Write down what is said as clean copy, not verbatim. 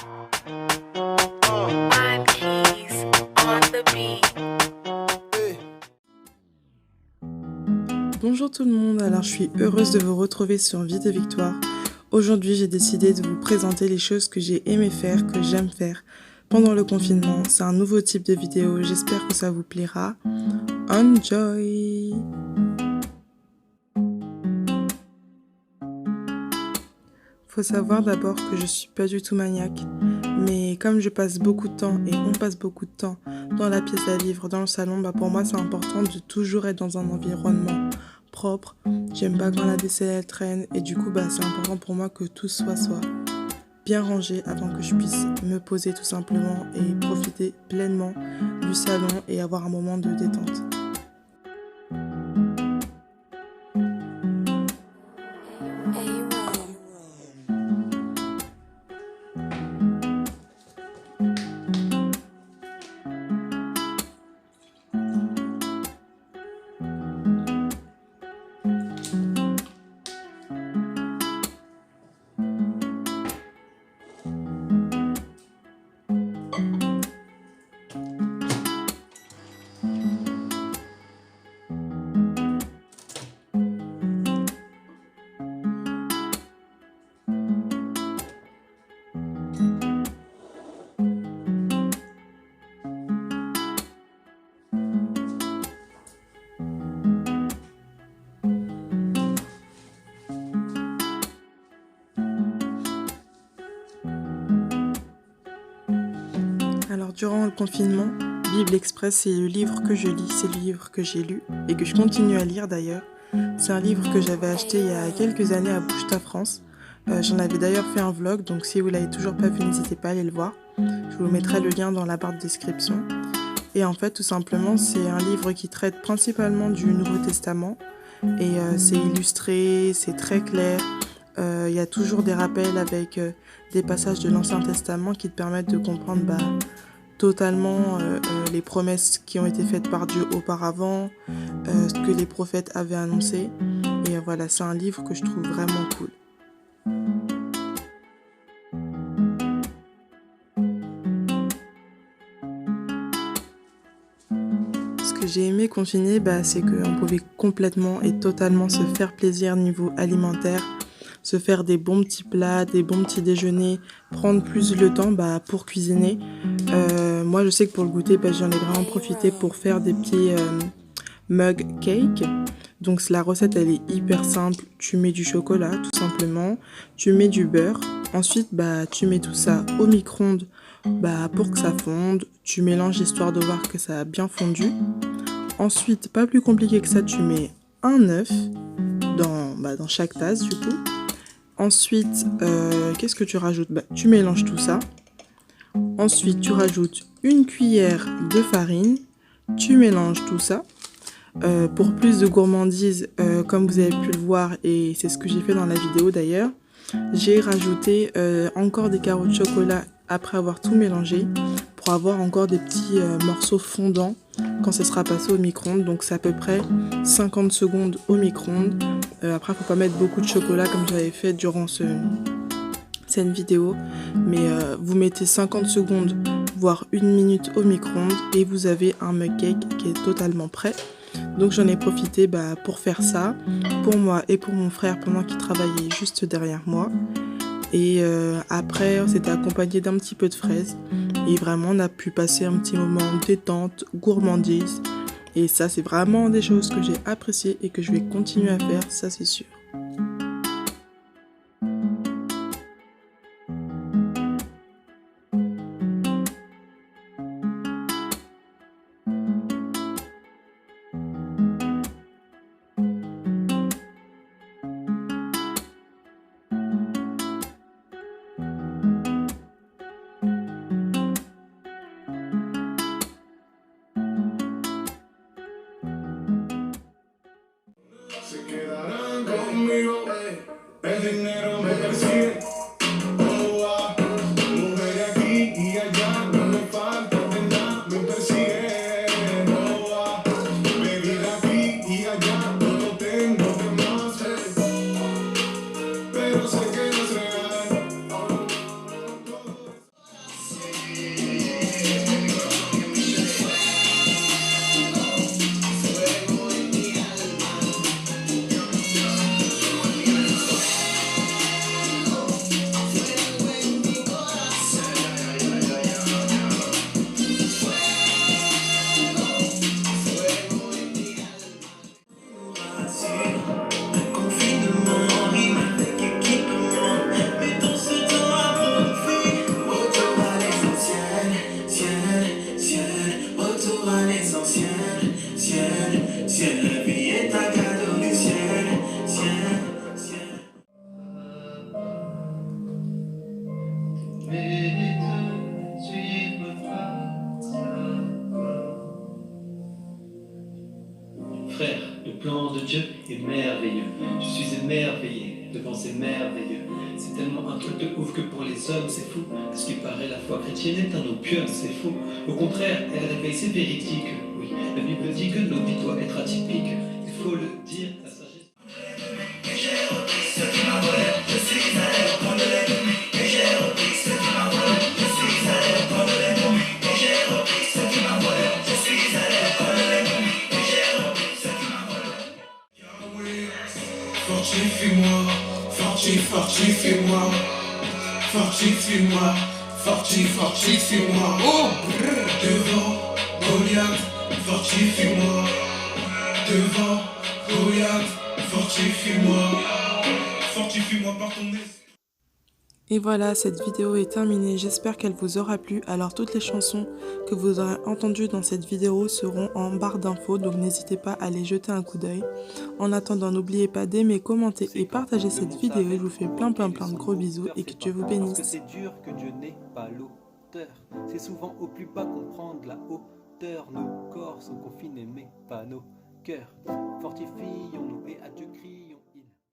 I'm keys on the beat. Bonjour tout le monde, alors je suis heureuse de vous retrouver sur Vie de Victoire. Aujourd'hui j'ai décidé de vous présenter les choses que j'ai aimé faire, que j'aime faire pendant le confinement. C'est un nouveau type de vidéo, j'espère que ça vous plaira. Enjoy! Faut savoir d'abord que je suis pas du tout maniaque, mais comme je passe beaucoup de temps et on passe beaucoup de temps dans la pièce à vivre, dans le salon, pour moi c'est important de toujours être dans un environnement propre. J'aime pas quand la vaisselle elle traîne et du coup c'est important pour moi que tout soit bien rangé afin que je puisse me poser tout simplement et profiter pleinement du salon et avoir un moment de détente. Alors durant le confinement, Bible Express c'est le livre que je lis, c'est le livre que j'ai lu et que je continue à lire d'ailleurs. C'est un livre que j'avais acheté il y a quelques années à Bouge ta France. J'en avais d'ailleurs fait un vlog, donc si vous l'avez toujours pas vu, n'hésitez pas à aller le voir. Je vous mettrai le lien dans la barre de description. Et en fait, tout simplement, c'est un livre qui traite principalement du Nouveau Testament. Et c'est illustré, c'est très clair. Il y a toujours des rappels avec des passages de l'Ancien Testament qui te permettent de comprendre totalement les promesses qui ont été faites par Dieu auparavant, ce que les prophètes avaient annoncé. Et voilà, c'est un livre que je trouve vraiment cool. Ce que j'ai aimé confiner, c'est qu'on pouvait complètement et totalement se faire plaisir niveau alimentaire, se faire des bons petits plats, des bons petits déjeuners, prendre plus le temps pour cuisiner. Moi je sais que pour le goûter, j'en ai vraiment profité pour faire des petits mug cake. Donc la recette elle est hyper simple, tu mets du chocolat tout simplement, tu mets du beurre, ensuite tu mets tout ça au micro-ondes pour que ça fonde, tu mélanges histoire de voir que ça a bien fondu. Ensuite, pas plus compliqué que ça, tu mets un œuf dans chaque tasse du coup. Ensuite, qu'est-ce que tu rajoutes? Tu mélanges tout ça. Ensuite, tu rajoutes une cuillère de farine. Tu mélanges tout ça. Pour plus de gourmandise, comme vous avez pu le voir, et c'est ce que j'ai fait dans la vidéo d'ailleurs, j'ai rajouté encore des carreaux de chocolat après avoir tout mélangé pour avoir encore des petits morceaux fondants quand ce sera passé au micro-ondes. Donc c'est à peu près 50 secondes au micro-ondes. Après, faut pas mettre beaucoup de chocolat comme j'avais fait durant cette vidéo. Mais vous mettez 50 secondes, voire 1 minute au micro-ondes et vous avez un mug cake qui est totalement prêt. Donc j'en ai profité pour faire ça, pour moi et pour mon frère pendant qu'il travaillait juste derrière moi. Et après, c'était accompagné d'un petit peu de fraises. Et vraiment, on a pu passer un petit moment détente, gourmandise. Et ça, c'est vraiment des choses que j'ai appréciées et que je vais continuer à faire, ça c'est sûr. Se quedarán conmigo. et de suivre Frère, le plan de Dieu est merveilleux. Je suis émerveillé devant ces merveilleux. C'est tellement un truc de ouf que pour les hommes c'est fou. À ce qui paraît, la foi chrétienne est un opium, c'est faux. Au contraire, elle réveille ses véridiques. Oui, la Bible dit que nos vies doivent être atypiques. Il faut le dire, la sagesse. Fortifie-moi, fortifie-moi, fortifie-moi, fortifie-moi. Oh, devant Goliath, fortifie-moi, devant Goliath, fortifie-moi, fortifie-moi par ton esprit. Et voilà, cette vidéo est terminée, j'espère qu'elle vous aura plu. Alors toutes les chansons que vous aurez entendues dans cette vidéo seront en barre d'infos, donc n'hésitez pas à aller jeter un coup d'œil. En attendant, n'oubliez pas d'aimer, commenter et partager cette vidéo. Je vous fais plein de gros bisous et que Dieu vous bénisse. Parce que c'est dur que Dieu n'est pas l'auteur. C'est souvent au plus bas qu'on prend de la hauteur. Nos corps sont confinés mais pas nos cœurs. Fortifions-nous et à Dieu crions.